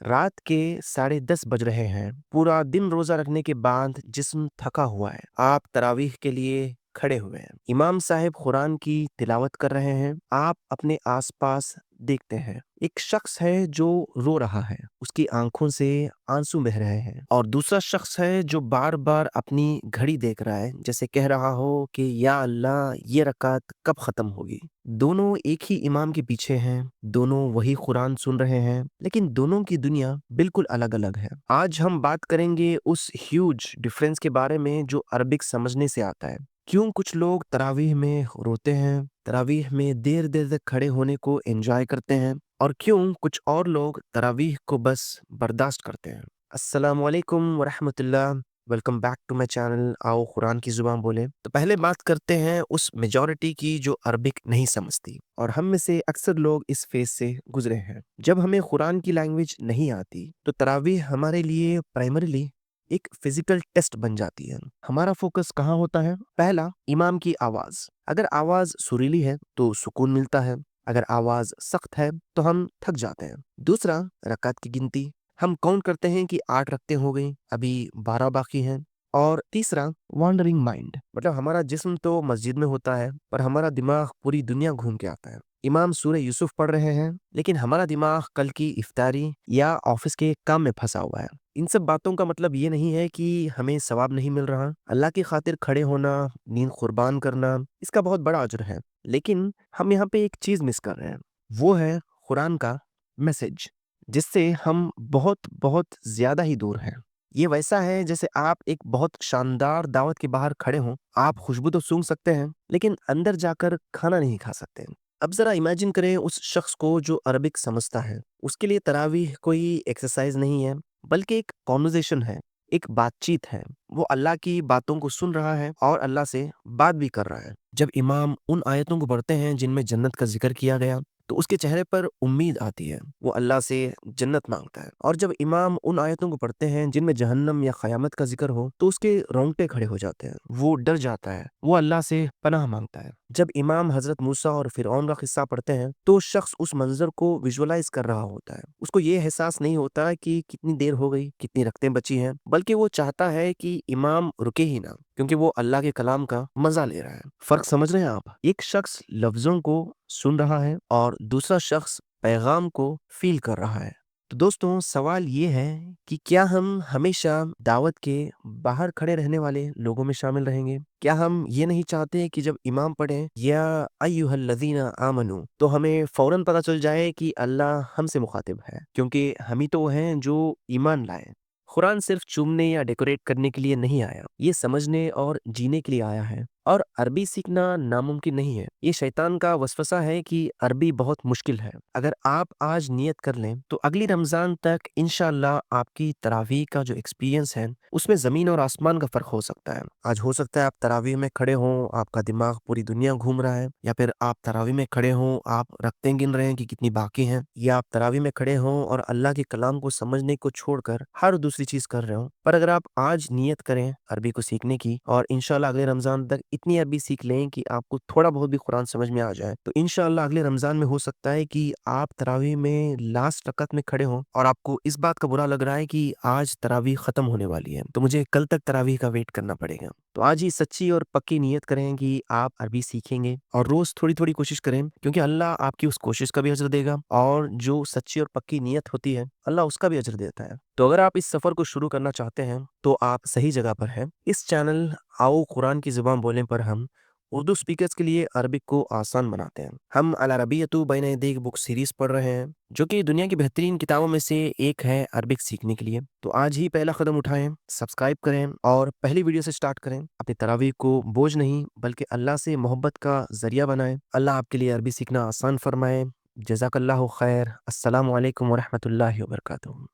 रात के 10:30 बज रहे हैं। पूरा दिन रोजा रखने के बाद जिस्म थका हुआ है। आप तरावीह के लिए खड़े हुए हैं। इमाम साहब कुरान की तिलावत कर रहे हैं। आप अपने आसपास देखते हैं। एक शख्स है जो रो रहा है, उसकी आंखों से आंसू बह रहे हैं, और दूसरा शख्स है जो बार बार अपनी घड़ी देख रहा है, जैसे कह रहा हो कि या अल्लाह, ये रकात कब खत्म होगी। दोनों एक ही इमाम के पीछे हैं, दोनों वही कुरान सुन रहे हैं, लेकिन दोनों की दुनिया बिल्कुल अलग अलग है। आज हम बात करेंगे उस ह्यूज डिफरेंस के बारे में जो अरबिक समझने से आता है। क्यों कुछ लोग तरावीह में रोते हैं, तरावीह में देर देर तक खड़े होने को एंजॉय करते हैं, और क्यों कुछ और लोग तरावीह को बस बर्दाश्त करते हैं। अस्सलाम वालेकुम वरहमतुल्लाह। Welcome back to my channel आओ कुरान की जुबान बोले। तो पहले बात करते हैं उस मेजॉरिटी की जो अरबिक नहीं समझती, और हम में से अक्सर लोग इस फेज से गुजरे हैं। जब हमें कुरान की लैंग्वेज नहीं आती तो तरावीह हमारे लिए प्राइमरीली एक फिजिकल टेस्ट बन जाती है। हमारा फोकस कहाँ होता है? पहला, इमाम की आवाज। अगर आवाज सुरीली है तो सुकून मिलता है, अगर आवाज सख्त है तो हम थक जाते हैं। दूसरा, रकात की गिनती। हम काउंट करते हैं कि 8 रकते हो गई, अभी 12 बाकी हैं। और तीसरा, वॉन्डरिंग माइंड, मतलब हमारा जिस्म तो मस्जिद में होता है पर हमारा दिमाग पूरी दुनिया घूम के आता है। इमाम सूरह यूसुफ पढ़ रहे हैं, लेकिन हमारा दिमाग कल की इफ्तारी या ऑफिस के काम में फंसा हुआ है। इन सब बातों का मतलब ये नहीं है कि हमें सवाब नहीं मिल रहा। अल्लाह की खातिर खड़े होना, नींद कुर्बान करना, इसका बहुत बड़ा अजर है। लेकिन हम यहाँ पे एक चीज मिस कर रहे हैं, वो है कुरान का मैसेज, जिससे हम बहुत बहुत ज्यादा ही दूर हैं। ये वैसा है जैसे आप एक बहुत शानदार दावत के बाहर खड़े हों। आप खुशबू तो सूंघ सकते हैं, लेकिन अंदर जाकर खाना नहीं खा सकते। अब जरा इमेजिन करें उस शख्स को जो अरबिक समझता है। उसके लिए तरावीह कोई एक्सरसाइज नहीं है, बल्कि एक कॉन्वर्सेशन है, एक बातचीत है। वो अल्लाह की बातों को सुन रहा है और अल्लाह से बात भी कर रहा है। जब इमाम उन आयतों को पढ़ते हैं जिनमें जन्नत का जिक्र किया गया, तो उसके चेहरे पर उम्मीद आती है, वो अल्लाह से जन्नत मांगता है। और जब इमाम उन आयतों को पढ़ते हैं जिनमें जहन्नम या क़यामत का जिक्र हो, तो उसके रोंगटे खड़े हो जाते हैं, वो डर जाता है, वो अल्लाह से पनाह मांगता है। जब इमाम हजरत मूसा और फिरौन का किस्सा पढ़ते हैं, तो शख्स उस मंजर को विजुअलाइज कर रहा होता है। उसको ये एहसास नहीं होता कि कितनी देर हो गई, कितनी रकतें बची हैं, बल्कि वो चाहता है कि इमाम रुके ही ना, क्योंकि वो अल्लाह के कलाम का मजा ले रहा है। फर्क समझ रहे हैं आप? एक शख्स लफ्जों को सुन रहा है और दूसरा शख्स पैगाम को फील कर रहा है। तो दोस्तों, सवाल ये है कि क्या हम हमेशा दावत के बाहर खड़े रहने वाले लोगों में शामिल रहेंगे? क्या हम ये नहीं चाहते कि जब इमाम पढ़े या अय्युहल्लज़ीना आमनू, तो हमें फौरन पता चल जाए कि अल्लाह हमसे मुखातिब है, क्योंकि हम ही तो हैं जो ईमान लाए। कुरान सिर्फ चूमने या डेकोरेट करने के लिए नहीं आया, ये समझने और जीने के लिए आया है। और अरबी सीखना नामुमकिन नहीं है। ये शैतान का वसवसा है कि अरबी बहुत मुश्किल है। अगर आप आज नियत कर लें तो अगली रमजान तक इंशाअल्लाह आपकी तरावीह का जो एक्सपीरियंस है, उसमें जमीन और आसमान का फर्क हो सकता है। आज हो सकता है आप तरावीह में खड़े हों, आपका दिमाग पूरी दुनिया घूम रहा है, या फिर आप तरावीह में खड़े हों, आप रकतें गिन रहे हैं कि कितनी बाकी हैं, या आप तरावीह में खड़े हों और अल्लाह के कलाम को समझने को छोड़कर हर दूसरी चीज कर रहे हो। पर अगर आप आज नियत करें अरबी को सीखने की, और इंशाल्लाह अगले रमजान तक इतनी अरबी सीख लें कि आपको थोड़ा बहुत भी कुरान समझ में आ जाए, तो इंशाल्लाह अगले रमजान में हो सकता है कि आप तरावीह में लास्ट रकत में खड़े हों और आपको इस बात का बुरा लग रहा है कि आज तरावीह खत्म होने वाली है, तो मुझे कल तक तरावीह का वेट करना पड़ेगा। तो आज ही सच्ची और पक्की नियत करें कि आप अरबी सीखेंगे, और रोज थोड़ी थोड़ी कोशिश करें, क्योंकि अल्लाह आपकी उस कोशिश का भी अजर देगा, और जो सच्ची और पक्की नियत होती है अल्लाह उसका भी अजर देता है। तो अगर आप इस सफर को शुरू करना चाहते हैं तो आप सही जगह पर हैं। इस चैनल आओ कुरान की जुबान बोलने पर हम उर्दू स्पीकर्स के लिए अरबिक को आसान बनाते हैं। हम अल अरबियतु बैन यदैक बुक सीरीज पढ़ रहे हैं, जो कि दुनिया की बेहतरीन किताबों में से एक है अरबिक सीखने के लिए। तो आज ही पहला कदम उठाएं, सब्सक्राइब करें और पहली वीडियो से स्टार्ट करें। अपनी तरावीह को बोझ नहीं बल्कि अल्लाह से मोहब्बत का जरिया बनाएं। अल्लाह आपके लिए अरबी सीखना आसान फरमाए। जज़ाकल्लाहु खैर। अस्सलामु अलैकुम वरहमतुल्लाहि वबरकातुहू।